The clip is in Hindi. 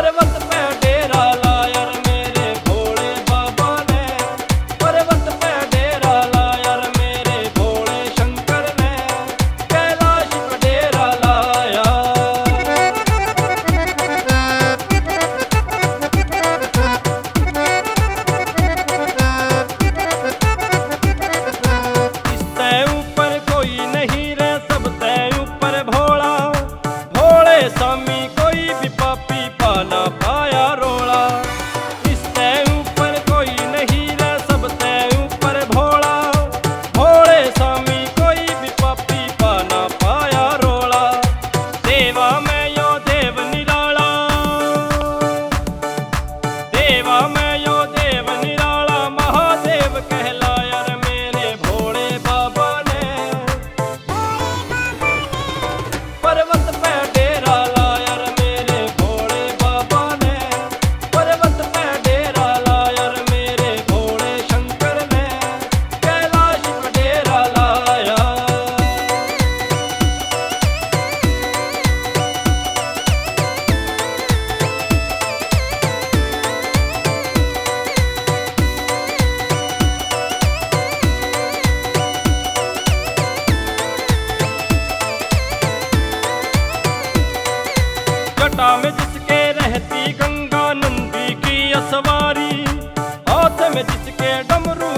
पर्वत पे डेरा लाया रे मेरे भोले बाबा ने, पर्वत पे डेरा लाया रे मेरे भोले शंकर ने, कैलाश पे डेरा लाया। इससे ऊपर कोई नहीं रे, सबसे ऊपर भोला, भोले स्वामी कोई भी पापी पाना पाया रोला। इससे ऊपर कोई नहीं रे, सबसे ऊपर भोला, भोले स्वामी कोई भी पापी पाना पाया रोला। देवा में यो देव निराला, देवा में यो देव निराला, महादेव कहलाया रे मेरे भोले बाबा ने, पर्वत पे डेरा लाया रे मेरे भोले बाबा ने, पर्वत पे डेरा लाया रे मेरे भोले शंकर ने, कैलाश पे डेरा लाया। जटा में जिसके रहती गंगा नंदी की असवारी, हाथ में जिसके डमरू